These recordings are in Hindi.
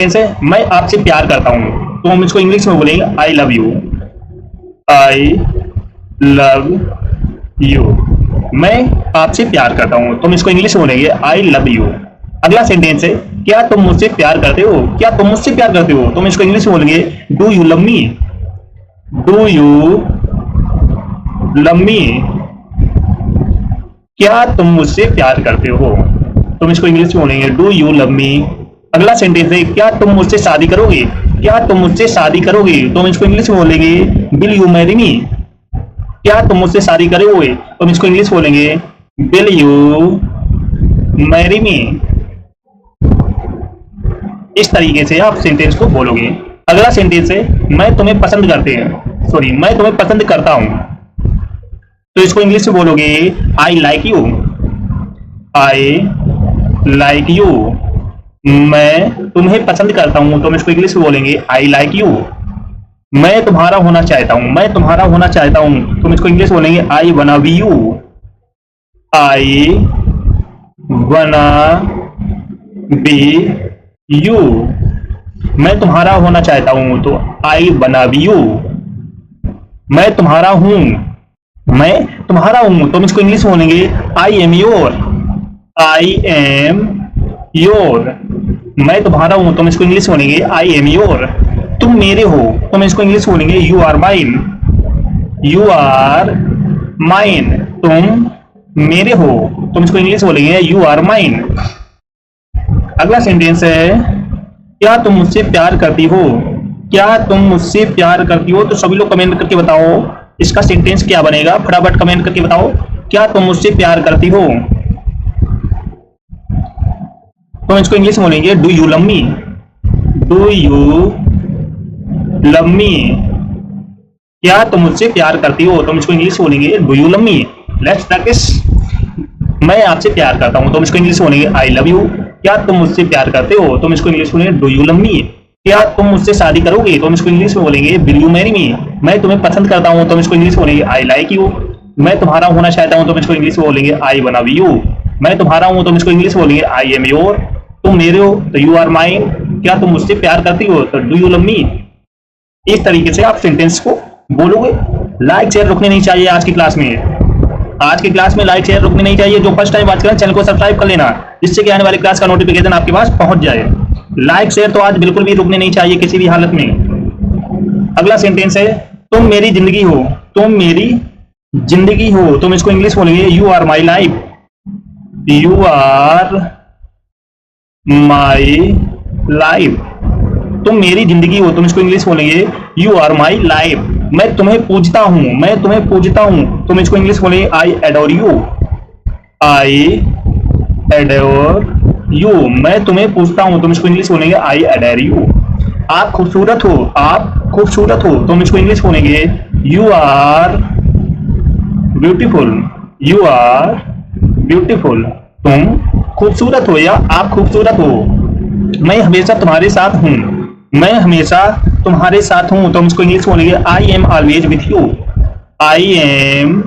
सेंटेंस है मैं आपसे प्यार करता हूं, तो हम इसको इंग्लिश में बोलेंगे I love you. I love you. मैं आपसे प्यार करता हूं, तो हम इसको इंग्लिश में बोलेंगे आई लव यू। अगला सेंटेंस है क्या तुम मुझसे प्यार करते हो? क्या तुम मुझसे प्यार करते हो? तो हम इसको इंग्लिश में बोलेंगे do you love me. Do you love me. क्या तुम मुझसे प्यार करते हो? तो हम इसको इंग्लिश में बोलेंगे डू यू लव मी। अगला सेंटेंस है क्या तुम मुझसे शादी करोगे? क्या तुम मुझसे शादी करोगे? तो हम इसको इंग्लिश में बोलेंगे विल यू मैरी मी। क्या तुम मुझसे शादी करोगे? तो हम इसको इंग्लिश बोलेंगे विल यू मैरी मी। इस तरीके से आप सेंटेंस को बोलोगे। अगला सेंटेंस है मैं तुम्हें पसंद मैं तुम्हें पसंद करता हूं, तो इसको इंग्लिश में बोलोगे I like you. I like you. मैं तुम्हें पसंद करता हूं, तो हम इसको इंग्लिश में बोलेंगे आई लाइक यू। मैं तुम्हारा होना चाहता हूं। मैं तुम्हारा होना चाहता हूं, तो हम इसको इंग्लिश में बोलेंगे आई वना बी यू। आई वना बी यू। मैं तुम्हारा होना चाहता हूं, तो आई वना बी यू। मैं तुम्हारा हूं। मैं तुम्हारा हूं, तो हम इसको इंग्लिश में बोलेंगे I am your. I am your. मैं तुम्हारा हूं, तो हम इसको इंग्लिश में बोलेंगे आई एम योर। तुम मेरे हो, तो हम इसको इंग्लिश में बोलेंगे you are mine. You are mine. तुम मेरे हो, तो हम इसको इंग्लिश में बोलेंगे यू आर माइन। अगला सेंटेंस है क्या तुम मुझसे प्यार करती हो? क्या तुम मुझसे प्यार करती हो? तो सभी लोग कमेंट करके बताओ इसका सेंटेंस क्या बनेगा। फटाफट कमेंट करके बताओ क्या तुम मुझसे प्यार करती हो? तो इसको इंग्लिश में बोलेंगे do you love me. Do you love me. क्या तुम मुझसे प्यार करती हो? तो हम इसको इंग्लिश में बोलेंगे do you love me. Let's practice. मैं आपसे प्यार करता हूं, तो हम इसको इंग्लिश में बोलेंगे आई लव यू। क्या तुम मुझसे प्यार करते हो? तो हम इसको इंग्लिश में बोलेंगे डू यू लव मी। क्या तुम मुझसे शादी करोगे? तो हम इसको इंग्लिश में बोलेंगे विल यू मैरी मी। मैं तुम्हें पसंद करता हूं, तो हम इसको इंग्लिश में बोलेंगे आई लाइक यू। मैं तुम्हारा होना चाहता हूं, तो हम इसको इंग्लिश में बोलेंगे आई वना बी यू। मैं तुम्हारा हूं, तो हम इसको इंग्लिश में बोलेंगे आई एम योर। तुम मेरे हो, तो यू आर माइन। क्या तुम मुझसे प्यार करती हो? तो डू यू लव मी। इस तरीके से आप सेंटेंस को बोलोगे। लाइक शेयर रुकने नहीं चाहिए आज की क्लास में। आज की क्लास में लाइक शेयर रुकने नहीं चाहिए। जो फर्स्ट टाइम बात करें चैनल को सब्सक्राइब कर लेना, जिससे कि आने वाली क्लास का नोटिफिकेशन आपके पास पहुंच जाए। लाइक शेयर तो आज बिल्कुल भी रुकने नहीं चाहिए किसी भी हालत में। अगला सेंटेंस है तुम मेरी जिंदगी हो। तुम मेरी जिंदगी हो, तुम इसको इंग्लिश बोलेंगे you are my life. You are my life. तुम मेरी जिंदगी हो, तुम इसको इंग्लिश बोलेंगे यू आर माई लाइफ। मैं तुम्हें पूजता हूं। मैं तुम्हें पूजता हूं, तुम इसको इंग्लिश बोलेंगे I adore you. I adore you. मैं तुम्हें पूजता हूं, तुम इसको इंग्लिश बोलेंगे आई एडोर यू। आप खूबसूरत हो। आप खूबसूरत हो, तुम इसको इंग्लिश बोलेंगे you are beautiful. You are beautiful. तुम खूबसूरत हो या आप खूबसूरत हो। मैं हमेशा तुम्हारे साथ हूं। मैं हमेशा तुम्हारे साथ हूं, तो हम इसको इंग्लिश बोलेंगे I am always with you. I am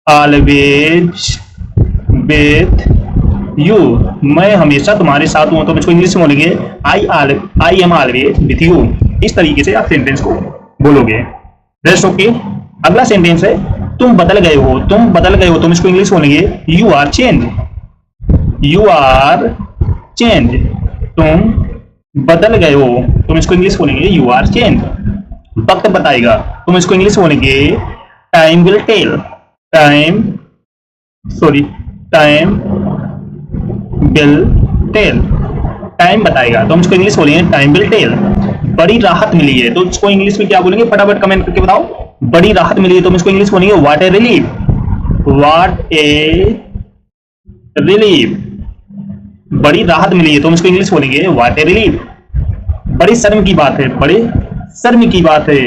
always with you. मैं हमेशा तुम्हारे साथ हूं, तो हम इसको इंग्लिश में बोलेंगे I am always with you. इस तरीके से आप सेंटेंस को बोलोगे। Rest okay. अगला सेंटेंस है तुम बदल गए हो। तुम बदल गए हो, तुम इसको इंग्लिश बोलेंगे you are change. You are change. तुम बदल गए हो, तुम इसको इंग्लिश बोलेंगे यू आर चेंज। वक्त बताएगा, तुम इसको इंग्लिश बोलेंगे time will tell. Time will tell. Time बताएगा, तो हम इसको इंग्लिश बोलेंगे टाइम विल टेल। बड़ी राहत मिली है, तो इसको इंग्लिश में क्या बोलेंगे फटाफट कमेंट करके बताओ। बड़ी राहत मिली है, तो हम इसको इंग्लिश बोलेंगे what A relief. What A relief. बड़ी राहत मिली है, तो हम इसको इंग्लिश बोलेंगे व्हाट ए रिलीफ। बड़ी शर्म की बात है। बड़े शर्म की बात है।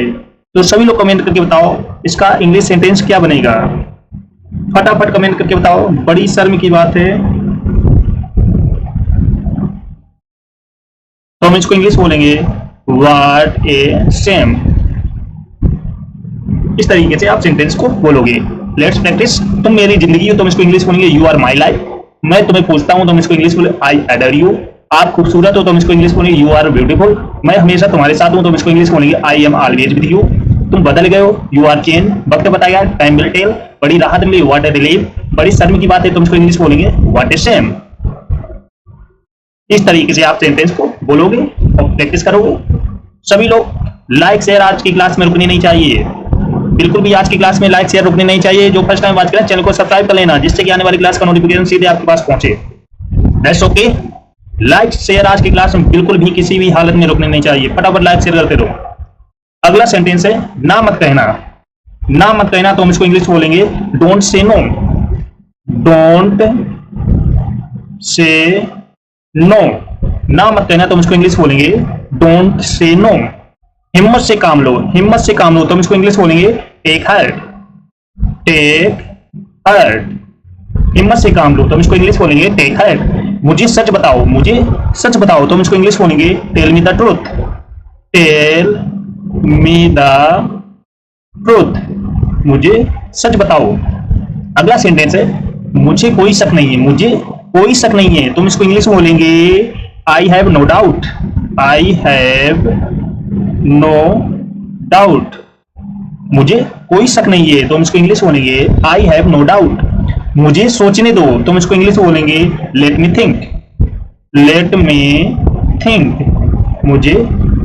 तो सभी लोग कमेंट करके बताओ इसका इंग्लिश सेंटेंस क्या बनेगा। फटाफट कमेंट करके बताओ। बड़ी शर्म की बात है, तो हम इसको इंग्लिश बोलेंगे व्हाट ए शेम। इस तरीके से आप सेंटेंस को बोलोगे। Let's practice. तुम मेरी जिंदगी हो, तुम इसको इंग्लिश बोलेंगे यू आर माई लाइफ। मैं तुम्हें पूछता हूं, तुम इसको इंग्लिश बोले आई एडोर यू। आप खूबसूरत हो तो हम इसको इंग्लिश बोलेंगे यू आर ब्यूटीफुल। मैं हमेशा तुम्हारे साथ हूं तो हम इसको इंग्लिश बोलेंगे I am always with you. तुम बदल गए हो, यू आर चेंज, वक्त बताएगा, टाइम विल टेल। बड़ी राहत मिली, व्हाट ए रिलीफ। बड़ी शर्म की बात है, तुम इसको इंग्लिश बोलेंगे व्हाट ए शेम। इस तरीके से आप सेंटेंस को बोलोगे और प्रैक्टिस करोगे। सभी लोग लाइक शेयर आज की क्लास में रुकनी नहीं चाहिए, बिल्कुल भी आज की क्लास में लाइक शेयर रुकनी नहीं चाहिए। जो फर्स्ट टाइम बात करें चैनल को सब्सक्राइब कर लेना, जिससे कि आने वाली क्लास का नोटिफिकेशन सीधे आपके पास पहुंचे। That's okay. लाइक शेयर आज की क्लास में बिल्कुल भी किसी भी हालत में रुकने नहीं चाहिए, फटाफट लाइक शेयर करते रहो। अगला सेंटेंस है ना मत कहना। ना मत कहना तो हम इसको इंग्लिश बोलेंगे don't say no. Don't say no. ना मत कहना तो हम इसको इंग्लिश बोलेंगे डोंट से नो। हिम्मत से काम लो, हिम्मत से काम लो तो हम इसको इंग्लिश बोलेंगे टेक हार्ट। Take heart. हिम्मत से काम लो तो हम इसको इंग्लिश बोलेंगे टेक हार्ट। मुझे सच बताओ, मुझे सच बताओ तो हम इसको इंग्लिश बोलेंगे tell me the truth. Tell me the truth. मुझे सच बताओ। अगला सेंटेंस है मुझे कोई शक नहीं है। मुझे कोई शक नहीं है तुम इसको इंग्लिश में बोलेंगे I have no doubt. I have no doubt. मुझे कोई शक नहीं है तो हम इसको इंग्लिश बोलेंगे आई हैव नो डाउट। मुझे सोचने दो तो हम इसको इंग्लिश बोलेंगे let me think. Let me think. मुझे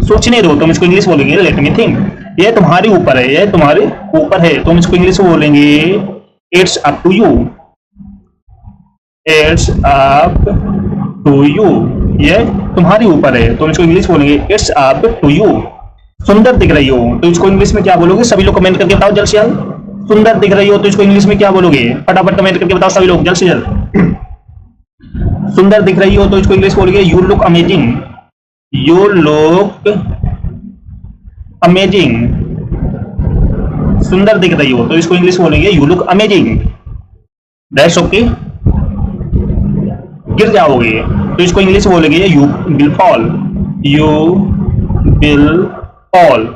सोचने दो तो हम इसको इंग्लिश बोलेंगे लेट मी थिंक। ये तुम्हारे ऊपर है, ये तुम्हारे ऊपर है तो हम इसको इंग्लिश में बोलेंगे it's up to you. It's up to you. ये तुम्हारे ऊपर है तो हम इसको इंग्लिश बोलेंगे इट्स अप टू यू। सुंदर दिख रही हो तो इसको इंग्लिश में क्या बोलोगे? सभी लोग कमेंट करके बताओ जल्द से जल्द। सुंदर दिख रही हो तो इसको इंग्लिश में क्या बोलोगे? फटाफट कमेंट करके बताओ सभी लोग जल्द से जल्द। सुंदर दिख रही हो तो इसको इंग्लिश बोलोगे you look amazing. You look amazing. सुंदर दिख रही हो तो इसको इंग्लिश बोलेंगे you look amazing. That's okay. गिर जाओगे तो इसको इंग्लिश बोलेंगे you will fall. You will fall.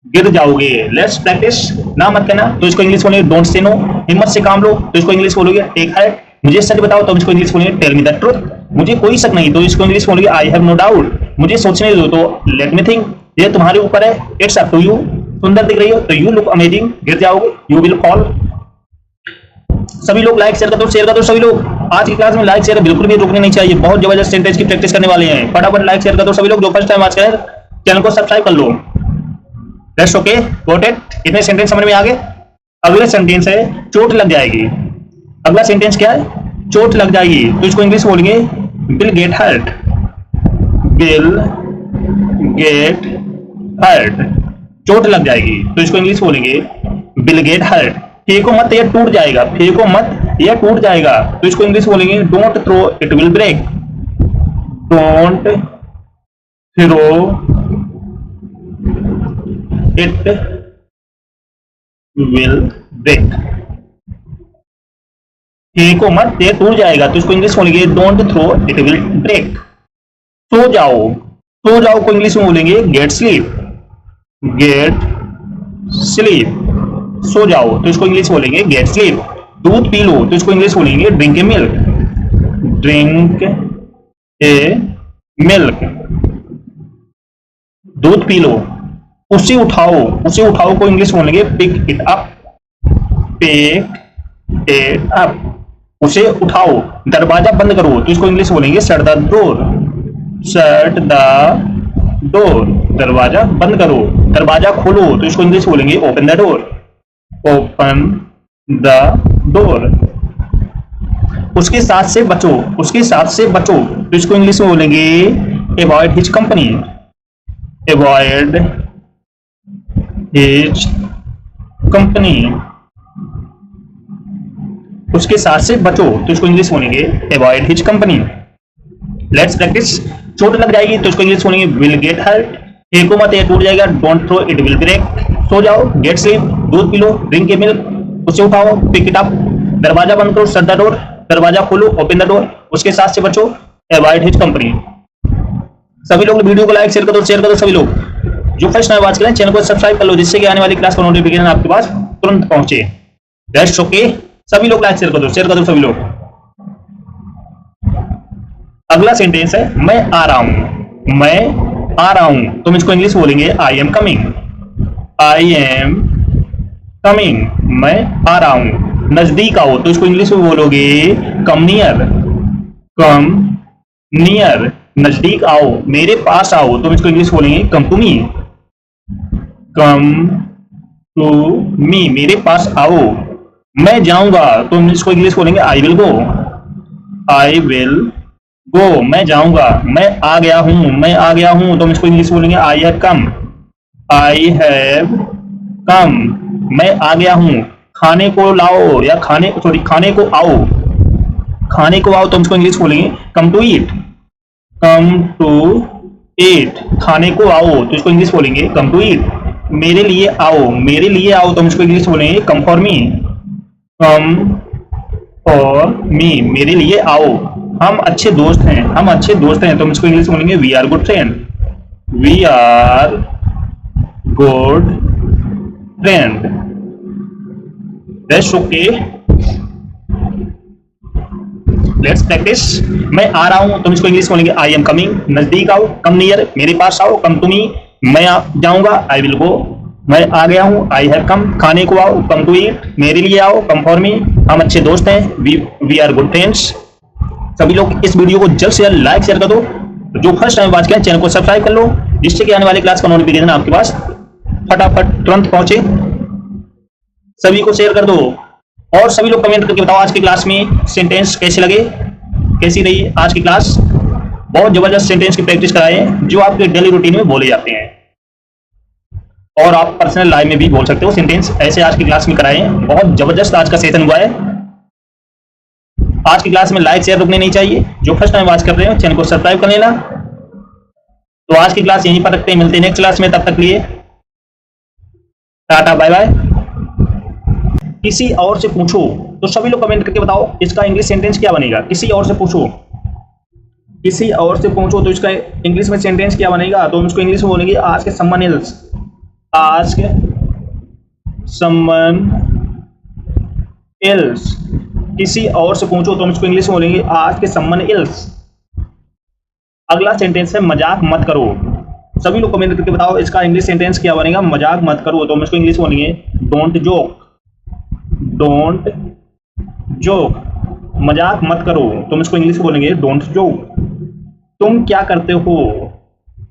गिर जाओगे। Let's practice. ना मत कहना तो इसको इंग्लिश बोलेंगे डोंट से नो। हिम्मत से काम लो तो इसको इंग्लिश बोलोगे टेक हार्ट। मुझे सच बताओ तो इसको इंग्लिश बोलेंगे टेल मी द ट्रूथ। मुझे कोई शक नहीं तो इसको इंग्लिश बोलेंगे आई हैव नो डाउट। मुझे सोचने दो तो लेट मी थिंक। ये तुम्हारे ऊपर है, इट्स अप टू यू। सुंदर दिख रही हो तो यू लुक अमेजिंग। गिर जाओगे यू विल फॉल। सभी लोग लाइक शेयर कर दो, शेयर कर दो सभी लोग। आज की क्लास में लाइक शेयर बिल्कुल भी रुकने नहीं चाहिए, बहुत जबरदस्त सेंटेंस की प्रैक्टिस करने वाले हैं। फटाफट लाइक शेयर कर दो सभी लोग। जो फर्स्ट टाइम आज का चैनल को सब्सक्राइब कर लो। That's okay. Got it. इतने सेंटेंस समझ में आ गए। अगला सेंटेंस है चोट लग जाएगी। अगला सेंटेंस क्या है? चोट लग जाएगी तो इसको इंग्लिश बोलेंगे will get hurt. Will get hurt. चोट लग जाएगी तो इसको इंग्लिश बोलेंगे विल गेट हर्ट। फेंको मत, यह टूट जाएगा। फेंको मत, यह टूट जाएगा तो इसको इंग्लिश बोलेंगे don't throw it will break. Don't throw it will break. फेंको मत, यह टूट जाएगा तो इसको इंग्लिश बोलेंगे don't throw it will break. सो जाओ। सो जाओ को इंग्लिश में बोलेंगे गेट स्लीप। Get sleep. सो जाओ तो इसको इंग्लिश बोलेंगे गेट स्लीप। दूध पी लो तो इसको इंग्लिश बोलेंगे drink a milk. Drink a milk. दूध पी लो। उसे उठाओ। उसे उठाओ को इंग्लिश बोलेंगे pick it up. Pick it up. उसे उठाओ। दरवाजा बंद करो तो इसको इंग्लिश बोलेंगे shut the door. Shut the door. दरवाजा बंद करो। दरवाजा खोलो तो इसको इंग्लिश बोलेंगे open the door. Open the door. उसके साथ से बचो। उसके साथ से बचो तो इसको इंग्लिश में बोलेंगे avoid his company. Avoid his company. उसके साथ से बचो तो इसको इंग्लिश बोलेंगे avoid his company. Let's practice. चोट लग जाएगी तो इसको इंग्लिश बोलेंगे विल गेट हर्ट। फेंको मत, ये टूट जाएगा। Don't throw it will break. सो जाओ गेट स्लीप। दूध पी लो ड्रिंक ए मिल्क। उसे उठाओ पिक इट अप। दरवाजा बंद करो शट द डोर। दरवाजा खोलो ओपन द डोर। उसके साथ से बचो अवॉइड हिज कंपनी। सभी लोग वीडियो को लाइक शेयर कर दो, शेयर कर दो सभी लोग। जो फर्स्ट टाइम वॉच करें चैनल को सब्सक्राइब कर लो, जिससे कि आने वाली क्लास का नोटिफिकेशन आपके पास तुरंत पहुंचे। That's okay. सभी लोग लाइक शेयर कर दो, शेयर कर दो सभी लोग। अगला सेंटेंस है मैं आ रहा हूं, मैं आ रहा हूं, तुम इसको इंग्लिश बोलेंगे I am coming, I am coming, मैं आ रहा हूं। नजदीक आओ तो इसको इंग्लिश में बोलोगे कम नियर, कम नियर, नजदीक आओ। मेरे पास आओ तुम इसको इंग्लिश बोलेंगे come to me, come to me, मेरे पास आओ। मैं जाऊंगा तो हम इसको इंग्लिश बोलेंगे I will go, I will go, मैं जाऊंगा। मैं आ गया हूं, मैं आ गया हूं तो हम इसको इंग्लिश बोलेंगे I have come, I have come, मैं आ गया हूं। खाने को लाओ या खाने को आओ, खाने को आओ तो हम इसको इंग्लिश बोलेंगे come to eat, come to eat, खाने को आओ तो इसको इंग्लिश बोलेंगे कम टू ईट। मेरे लिए आओ, मेरे लिए आओ तो हम इसको इंग्लिश बोलेंगे come for me, come for me, मेरे लिए आओ। हम अच्छे दोस्त हैं, हम अच्छे दोस्त हैं तो हम इसको इंग्लिश बोलेंगे we are good friend, we are good friend. That's okay, let's practice. मैं आ रहा हूं तुम इसको इंग्लिश बोलेंगे आई एम कमिंग, नजदीक आओ कम नियर, मेरे पास आओ कम टू मी, मैं जाऊंगा आई विल गो, मैं आ गया हूं आई हैव कम, खाने को आओ कम टू ईट, मेरे लिए आओ कम फॉर मी, हम अच्छे दोस्त हैं वी आर गुड फ्रेंड्स। सभी लोग इस वीडियो को जल्द से जल्द लाइक शेयर कर दो, जो फर्स्ट टाइम वॉच किया चैनल को सब्सक्राइब कर लो, जिससे कि आने वाली क्लास का नोटिफिकेशन आपके पास फटाफट तुरंत पहुंचे। सभी को शेयर कर दो और सभी लोग कमेंट करके बताओ आज की क्लास में सेंटेंस कैसे लगे, कैसी रही आज की क्लास। बहुत जबरदस्त सेंटेंस की प्रैक्टिस कराए जो आपके डेली रूटीन में बोले जाते हैं और आप पर्सनल लाइफ में भी बोल सकते हो सेंटेंस, ऐसे आज की क्लास में कराए। बहुत जबरदस्त आज का सेशन हुआ है। आज की क्लास में लाइक शेयर रुकने नहीं चाहिए। जो फर्स्ट टाइम वॉच कर रहे हो चैनल को सब्सक्राइब कर लेना। तो आज की क्लास यहीं पर रखते हैं, मिलते हैं नेक्स्ट क्लास में, तब तक लिए टाटा बाय बाय। किसी और से पूछो तो सभी लोग कमेंट करके बताओ इसका इंग्लिश सेंटेंस क्या बनेगा। किसी और से पूछो, किसी और से पूछो तो इसका इंग्लिश में सेंटेंस क्या बनेगा। तो हम इसको इंग्लिश में बोलेंगे ask someone else, ask someone else. किसी और से पूछो तो हम इसको इंग्लिश में बोलेंगे आस्क समवन एल्स। अगला सेंटेंस है मजाक मत करो। सभी लोग कमेंट करके बताओ इसका इंग्लिश सेंटेंस क्या बनेगा। मजाक मत करो तो हम इसको इंग्लिश में बोलेंगे डोंट जोक, डोंट जोक, मजाक मत करो तो हम इसको इंग्लिश में बोलेंगे डोंट जोक। तुम क्या करते हो,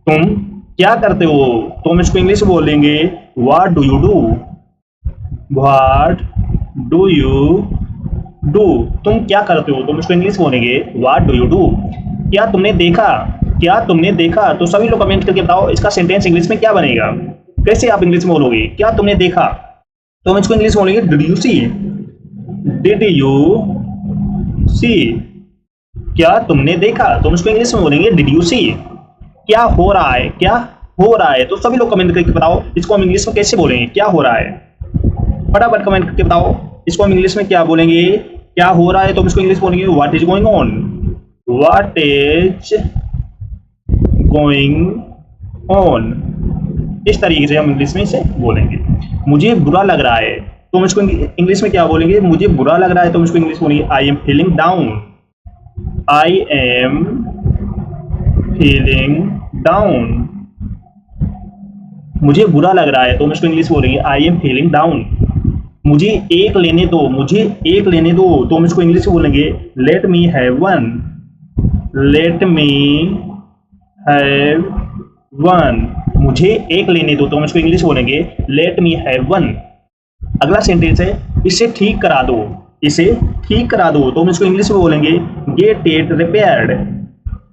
तुम क्या करते हो तो हम इसको इंग्लिश में बोलेंगे what do you do, what do you do. तुम क्या करते हो तो हम इसको इंग्लिश में बोलेंगे व्हाट डू यू डू। क्या तुमने देखा, क्या तुमने देखा तो सभी लोग कमेंट करके बताओ इसका सेंटेंस इंग्लिश में क्या बनेगा। कैसे आप इंग्लिश में बोलोगे क्या तुमने देखा तो हम इसको इंग्लिश में बोलेंगे did you see, did you see. क्या तुमने देखा तो हम इसको इंग्लिश में बोलेंगे डिड यू सी। क्या हो रहा है, क्या हो रहा है तो सभी लोग कमेंट करके बताओ इसको हम इंग्लिश में कैसे बोलेंगे क्या हो रहा है। फटाफट कमेंट करके बताओ इसको हम इंग्लिश में क्या बोलेंगे। क्या हो रहा है तो हम इसको इंग्लिश में बोलेंगे what is going on, what is going on. इस तरीके से हम इंग्लिश में इसे बोलेंगे। मुझे बुरा लग रहा है तो हम इसको इंग्लिश में क्या बोलेंगे। मुझे बुरा लग रहा है तो हम इसको इंग्लिश में बोलेंगे I am feeling down, I am feeling down. मुझे बुरा लग रहा है तो हम इसको इंग्लिश में बोलेंगे आई एम फीलिंग डाउन। मुझे एक लेने दो, मुझे एक लेने दो तो हम इसको इंग्लिश में बोलेंगे let me have one, let me have one. मुझे एक लेने दो तो हम इसको इंग्लिश में बोलेंगे लेट मी हैव वन। अगला सेंटेंस है इसे ठीक करा दो, इसे ठीक करा दो तो हम इसको इंग्लिश में बोलेंगे get it repaired,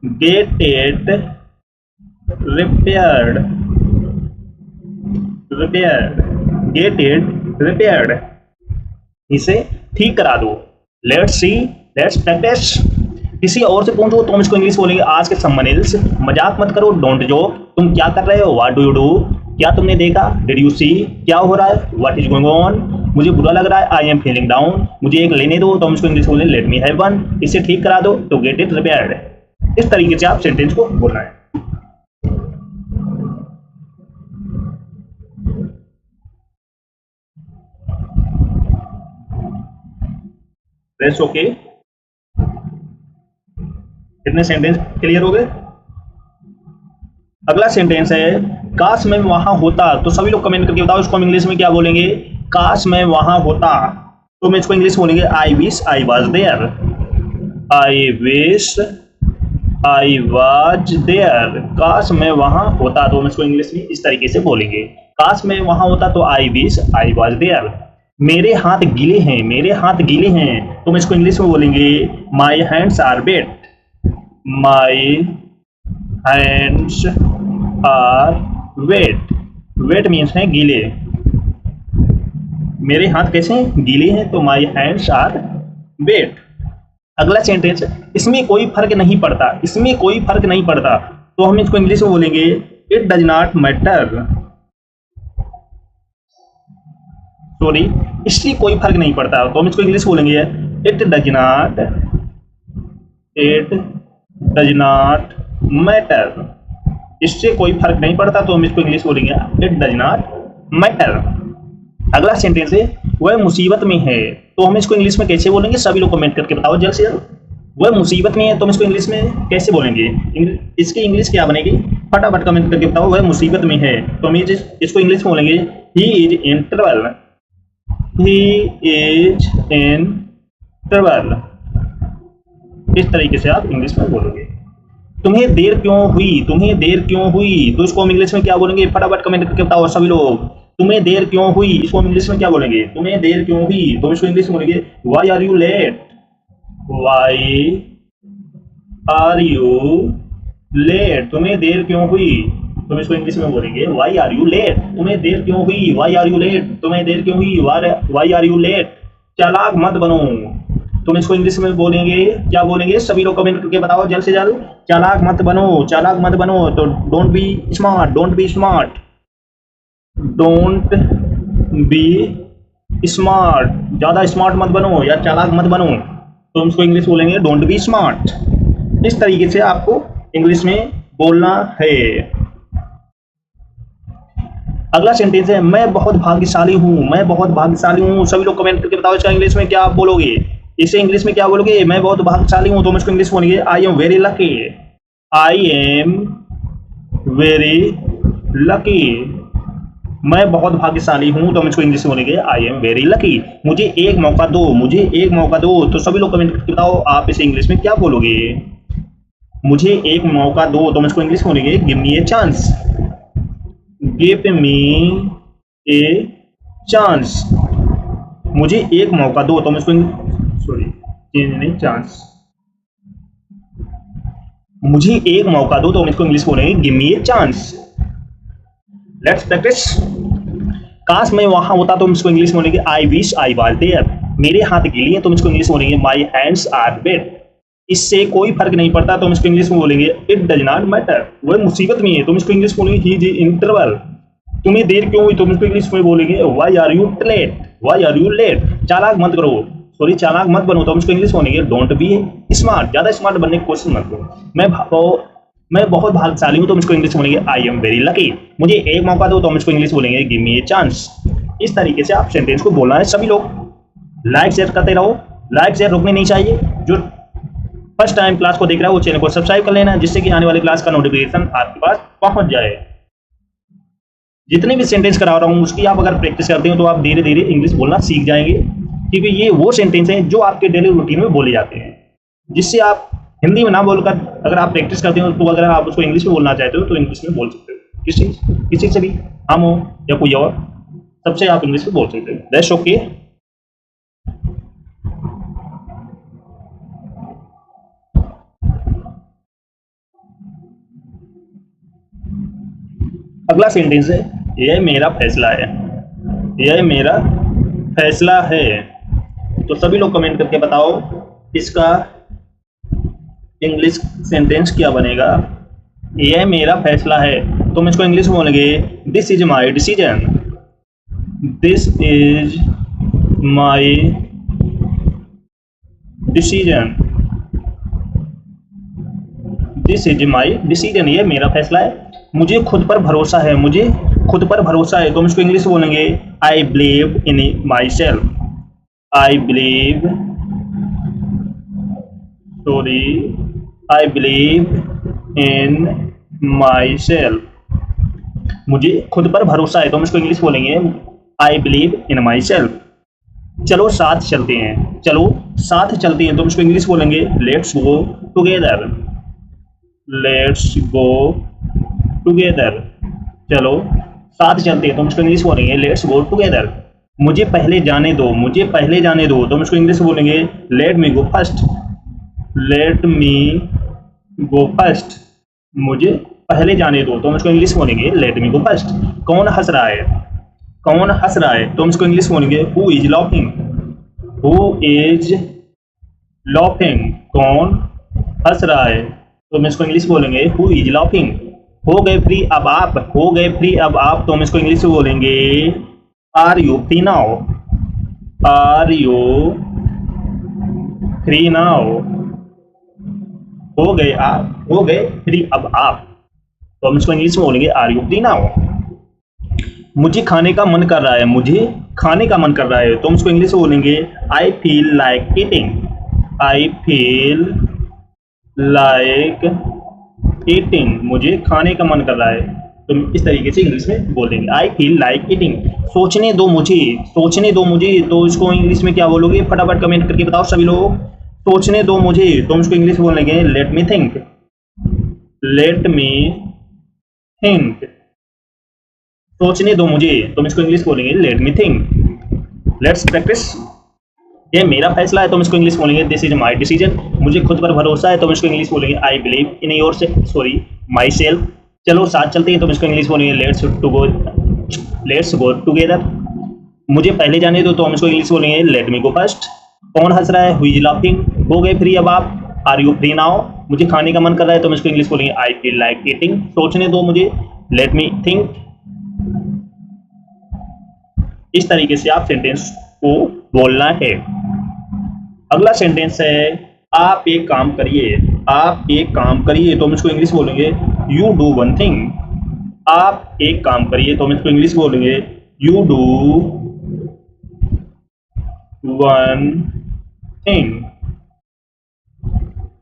get it repaired, repaired, get it repaired. इसे ठीक करा दो। Let's see, let's practice. किसी और से पूछो तो हम इसको इंग्लिश बोलेंगे आस्क समवन एल्स। मजाक मत करो डोंट जोक। तुम क्या कर रहे हो व्हाट डू यू डू। क्या तुमने देखा डिड यू सी। क्या हो रहा है व्हाट इज गोइंग ऑन। मुझे बुरा लग रहा है आई एम फीलिंग डाउन। मुझे एक लेने दो तो हम इसको इंग्लिश बोलेंगे लेट मी हैव वन। इसे ठीक करा दो तो गेट इट रिपेयर्ड। इस तरीके से आप सेंटेंस को बोलना है। That's okay. कितने सेंटेंस क्लियर हो गए? अगला सेंटेंस है काश मैं वहां होता। तो सभी लोग कमेंट करके बताओ इसको हम इंग्लिश में क्या बोलेंगे। काश मैं वहां होता तो हम इसको इंग्लिश में बोलेंगे I wish I was there. I wish I was there. काश मैं वहां होता तो हम इसको इंग्लिश में इस तरीके से बोलेंगे। काश मैं वहां होता तो I wish I was there. मेरे हाथ गीले हैं, मेरे हाथ गीले हैं तो हम इसको इंग्लिश में बोलेंगे my hands are wet. My hands are wet. Wet means है गीले। मेरे हाथ कैसे हैं? गीले हैं तो माई हैंड्स आर वेट। अगला सेंटेंस इसमें कोई फर्क नहीं पड़ता। इसमें कोई फर्क नहीं पड़ता तो हम इसको इंग्लिश में बोलेंगे it does not matter. Sorry, इससे कोई फर्क नहीं पड़ता तो हम इसको इंग्लिश में बोलेंगे इट डज नॉट मैटर। इससे कोई फर्क नहीं पड़ता तो हम इसको इंग्लिश बोलेंगे इट डज नॉट मैटर। अगला सेंटेंस है वह मुसीबत में है तो हम इसको इंग्लिश में कैसे बोलेंगे? सभी लोग कमेंट करके बताओ जल्द से जल्द। वह मुसीबत में है तो हम इसको इंग्लिश में कैसे बोलेंगे? इसकी इंग्लिश क्या बनेगी? फटाफट कमेंट करके बताओ। वह मुसीबत में है तो हम इसको इंग्लिश में बोलेंगे he is in trouble. He is in trouble. इस तरीके से आप इंग्लिश में बोलोगे। तुम्हें देर क्यों हुई? तुम्हें देर क्यों हुई तो इसको हम इंग्लिश में क्या बोलेंगे? फटाफट कमेंट करके बताओ सभी लोग। तुम्हें देर क्यों हुई इसको हम इंग्लिश में क्या बोलेंगे? तुम्हें देर क्यों हुई तो इसको इंग्लिश में बोलेंगे why are you late. Why are you late. तुम्हें देर क्यों हुई तो इसको इंग्लिश में बोलेंगे व्हाई आर यू लेट। तुम्हें देर क्यों हुई? Why are you late. तुम्हें देर क्यों हुई? Why are you late. चालाक मत बनो तुम इसको इंग्लिश में बोलेंगे क्या बोलेंगे? सभी लोग कमेंट करके बताओ जल्द से जल्द। चालाक मत बनो, चालाक मत बनो तो don't be smart. Don't be smart. Don't be smart. ज्यादा स्मार्ट मत बनो या चालाक मत बनो तो हम इसको इंग्लिश बोलेंगे डोंट बी स्मार्ट। इस तरीके से आपको इंग्लिश में बोलना है। अगला सेंटेंस है मैं बहुत भाग्यशाली हूं। मैं बहुत भाग्यशाली हूं। सभी लोग कमेंट करके बताओ इसका इंग्लिश में क्या आप बोलोगे? इसे इंग्लिश में क्या बोलोगे? मैं बहुत भाग्यशाली हूं तो हम इसको इंग्लिश बोलेंगे I am very lucky. I am very lucky. मैं बहुत भाग्यशाली हूं तो हम इसको इंग्लिश में बोलेंगे आई एम वेरी लकी। मुझे एक मौका दो। मुझे एक मौका दो तो सभी लोग कमेंट करके बताओ आप इसे इंग्लिश में क्या बोलोगे? मुझे एक मौका दो तो हम इसको इंग्लिश में बोलेंगे give me a chance. Give me a chance. मुझे एक मौका दो तो हम इसको चांस। मुझे एक मौका दो तो हम इसको इंग्लिश बोलेंगे give me a chance. Let's practice. काश मैं वहां होता तो हम इसको इंग्लिश बोलेंगे I wish I was there. मेरे हाथ गीले हैं तो हम इसको इंग्लिश बोलेंगे माई हैंड्स आर वेट। इससे कोई फर्क नहीं पड़ता तो हम इसको इंग्लिश में बोलेंगे इट डज नॉट मैटर। वह मुसीबत में है तो हम इसको इंग्लिश बोलेंगे ही इज इन ट्रबल। तुम्हें देर क्यों हुई तो हम इसको इंग्लिश में बोलेंगे why are you late. Why are you late. चालाक मत करो, सॉरी चालाक मत बनो तो हम इसको इंग्लिश बोलेंगे डोंट बी स्मार्ट। ज्यादा स्मार्ट बनने की कोशिश मत करो। मैं बहुत भाग्यशाली हूं तो हम इसको इंग्लिश बोलेंगे आई एम वेरी लकी। मुझे एक मौका दो तो हम इसको इंग्लिश बोलेंगे गिव मी ए चांस। इस तरीके से आप सेंटेंस को बोलना है। सभी लोग लाइक शेयर करते रहो। लाइक शेयर रुकने नहीं चाहिए। जो फर्स्ट टाइम क्लास को देख रहा है वो चैनल को सब्सक्राइब कर लेना जिससे कि आने वाली क्लास का नोटिफिकेशन आपके पास पहुंच जाए। जितने भी सेंटेंस करा रहा हूं उसकी आप अगर प्रैक्टिस करते हो तो आप धीरे धीरे इंग्लिश बोलना सीख जाएंगे, क्योंकि ये वो सेंटेंस हैं जो आपके डेली रूटीन में बोले जाते हैं, जिससे आप हिंदी में ना बोलकर अगर आप प्रैक्टिस करते हो तो अगर आप उसको इंग्लिश में बोलना चाहते हो तो इंग्लिश में बोल सकते हो। किसी से भी, हम हो या कोई और, सबसे आप इंग्लिश में बोल सकते हो। That's okay. अगला सेंटेंस है यह मेरा फैसला है। यह मेरा फैसला है। तो सभी लोग कमेंट करके बताओ इसका इंग्लिश सेंटेंस क्या बनेगा। यह मेरा फैसला है तो हम इसको इंग्लिश में बोलेंगे this is my decision. This is my decision. This is my decision. यह मेरा फैसला है। मुझे खुद पर भरोसा है। मुझे खुद पर भरोसा है तो हम इसको इंग्लिश में बोलेंगे I believe in my self. I believe, sorry, I believe in my self, मुझे खुद पर भरोसा है, तो हम इसको इंग्लिश बोलेंगे I believe in my self. चलो साथ चलते हैं, चलो साथ चलते हैं, तो हम इसको इंग्लिश बोलेंगे let's go together, let's go together. चलो साथ चलते हैं, तो हम इसको इंग्लिश बोलेंगे लेट्स गो टुगेदर। मुझे पहले जाने दो, मुझे पहले जाने दो, तो हम इसको इंग्लिश बोलेंगे लेट मी गो फर्स्ट, लेट मी गो फर्स्ट। मुझे पहले जाने दो, तो हम इसको इंग्लिश बोलेंगे लेट मी गो फर्स्ट। कौन हंस रहा है, कौन हंस रहा है, तो हम इसको इंग्लिश बोलेंगे who is laughing, who is laughing. कौन हंस रहा है, तो हम इसको इंग्लिश बोलेंगे हु इज लाफिंग। हो गए फ्री अब आप, हो गए फ्री अब आप, तो हम इसको इंग्लिश में बोलेंगे are you free now, are you free now. हो गए आप, हो गए फ्री अब आप, तो हम इसको इंग्लिश में बोलेंगे आर यू फ्री नाउ। मुझे खाने का मन कर रहा है, मुझे खाने का मन कर रहा है, तो हम इसको इंग्लिश में बोलेंगे I feel like eating, I feel like eating. मुझे खाने का मन कर रहा है, तो इस तरीके से इंग्लिश में बोलेंगे आई फील लाइक ईटिंग। सोचने दो मुझे, सोचने दो मुझे, तो इसको इंग्लिश में क्या बोलोगे, फटाफट कमेंट करके बताओ सभी लोग। सोचने दो मुझे, तो हम इसको इंग्लिश में बोलेंगे let me think, let me think. सोचने दो मुझे, तो हम इसको इंग्लिश बोलेंगे let me think. Let's practice, ये मेरा फैसला है, तो हम इसको इंग्लिश बोलेंगे दिस इज माई डिसीजन। मुझे खुद पर भरोसा है, तो हम इसको इंग्लिश बोलेंगे आई बिलीव इन योर से सॉरी माई सेल्फ। चलो साथ चलते हैं, तो हम इसको इंग्लिश बोलेंगे लेट्स गो टुगेदर। मुझे पहले जाने दो, तो हम इसको इंग्लिश बोलेंगे लेट मी गो फर्स्ट। कौन हंस रहा है, हु इज लाफिंग। हो गए फ्री अब आप, आर यू फ्री नाउ। मुझे खाने का मन कर रहा है, तो हम इसको इंग्लिश बोलेंगे आई फील लाइक ईटिंग। सोचने दो मुझे, लेट मी थिंक। इस तरीके से आप सेंटेंस को बोलना है। अगला सेंटेंस है आप एक काम करिए, आप एक काम करिए, तो हम इसको इंग्लिश बोलेंगे यू डू वन थिंग। आप एक काम करिए, तो हम इसको इंग्लिश बोलेंगे यू डू वन थिंग।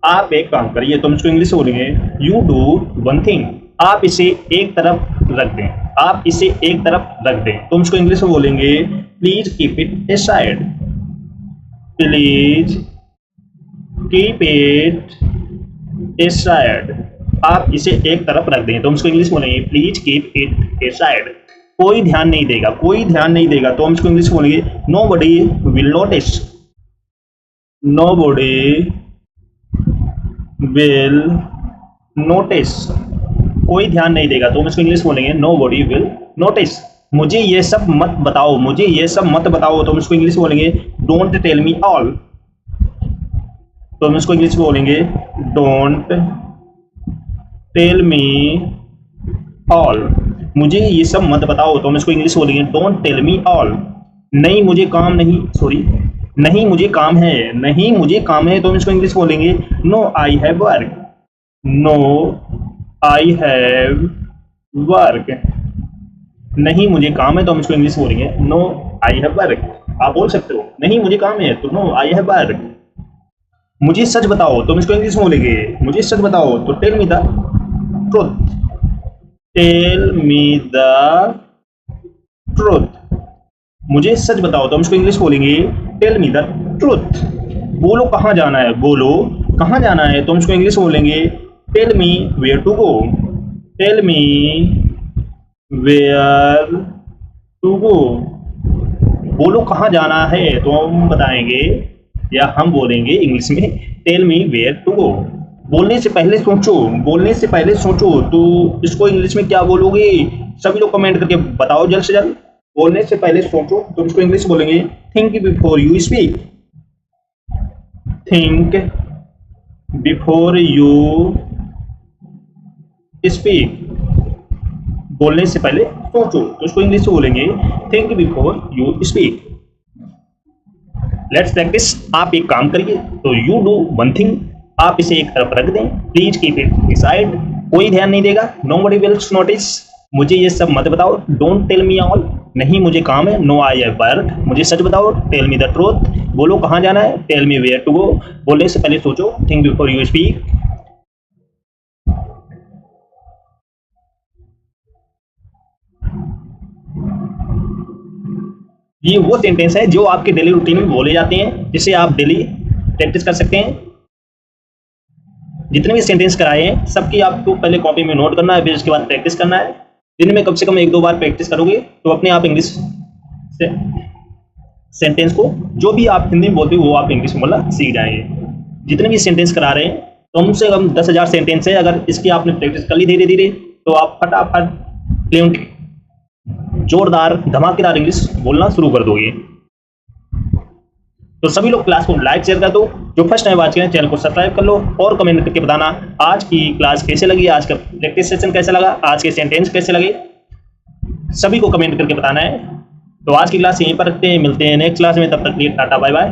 आप एक काम करिए, तो हम इसको इंग्लिश बोलेंगे यू डू वन थिंग। आप इसे एक तरफ रख दें, आप इसे एक तरफ रख दें, तो हम इसको इंग्लिश में बोलेंगे please keep it aside, please keep it aside. आप इसे एक तरफ रख दें, तो हम इसको इंग्लिश बोलेंगे प्लीज कीप इट असाइड। कोई ध्यान नहीं देगा, कोई ध्यान नहीं देगा, तो हम इसको इंग्लिश बोलेंगे nobody will notice, nobody will notice. कोई ध्यान नहीं देगा, तो हम इसको इंग्लिश बोलेंगे नोबडी विल नोटिस। मुझे ये सब मत बताओ, मुझे ये सब मत बताओ, तो हम इसको इंग्लिश बोलेंगे डोंट टेल मी ऑल। तो हम इसको इंग्लिश में बोलेंगे डोंट टेल मी ऑल। मुझे ये सब मत बताओ, तो हम इसको इंग्लिश बोलेंगे डोंट टेल मी ऑल। नहीं मुझे काम नहीं, सॉरी नहीं मुझे काम है, नहीं मुझे काम है, तो हम इसको इंग्लिश बोलेंगे no I have work, no I have work. नहीं मुझे काम है, तो हम इसको इंग्लिश बोलेंगे नो आई हैव वर्क। आप बोल सकते हो नहीं मुझे काम है, तो नो आई हैव वर्क। मुझे सच बताओ, तो हम इसको इंग्लिश में बोलेंगे मुझे सच बताओ, तो tell me the truth, tell me the truth. मुझे सच बताओ, तो हम इसको इंग्लिश बोलेंगे टेल मी द ट्रूथ। बोलो कहाँ जाना है, बोलो कहाँ जाना है, तो हम इसको इंग्लिश बोलेंगे tell me where to go, tell me where to go. बोलो कहाँ जाना है, तो हम बताएंगे या हम बोलेंगे इंग्लिश में tell me where to go. बोलने से पहले सोचो, बोलने से पहले सोचो, तो इसको इंग्लिश में क्या बोलोगे, सभी लोग कमेंट करके बताओ जल्द से जल्द। बोलने से पहले सोचो, तो इसको इंग्लिश बोलेंगे think before you speak, think before you speak. बोलने से पहले सोचो, तो इसको इंग्लिश में बोलेंगे think before you speak. Let's practice, आप एक काम करिए, तो यू डू वन थिंग। आप इसे एक तरफ रख दें, प्लीज कीप इट डिसाइड। कोई ध्यान नहीं देगा, नोबडी विल नोटिस। मुझे ये सब मत बताओ, डोंट टेल मी ऑल। नहीं मुझे काम है, नो आई हैव वर्क। मुझे सच बताओ, टेल मी द ट्रूथ। बोलो कहाँ जाना है, tell me where to go. बोलने से पहले सोचो, थिंक बिफोर यू स्पीक। ये वो सेंटेंस है जो आपके डेली रूटीन में बोले जाते हैं, जिसे आप डेली प्रैक्टिस कर सकते हैं। जितने भी सेंटेंस कराए हैं सबकी आपको पहले कॉपी में नोट करना है, फिर उसके बाद प्रैक्टिस करना है। दिन में कम से कम 1-2 बार प्रैक्टिस करोगे तो अपने आप इंग्लिश से सेंटेंस को जो भी आप हिंदी में बोलते हो वो आप इंग्लिश में बोलना सीख जाएंगे। जितने भी सेंटेंस करा रहे हैं कम से कम 10,000 सेंटेंस है, अगर इसकी आपने प्रैक्टिस कर ली धीरे धीरे तो आप फटाफट फ्लुएंट जोरदार धमाकेदार इंग्लिश बोलना शुरू कर दोगे। तो सभी लोग क्लास को लाइक शेयर कर दो, जो फर्स्ट टाइम वॉच करें चैनल को सब्सक्राइब कर लो और कमेंट करके बताना आज की क्लास कैसे लगी, आज का प्रैक्टिस सेशन कैसा लगा, आज के सेंटेंस कैसे लगे, सभी को कमेंट करके बताना है। तो आज की क्लास यहीं पर रखते हैं, मिलते हैं नेक्स्ट क्लास में, तब तक के लिए टाटा बाय बाय।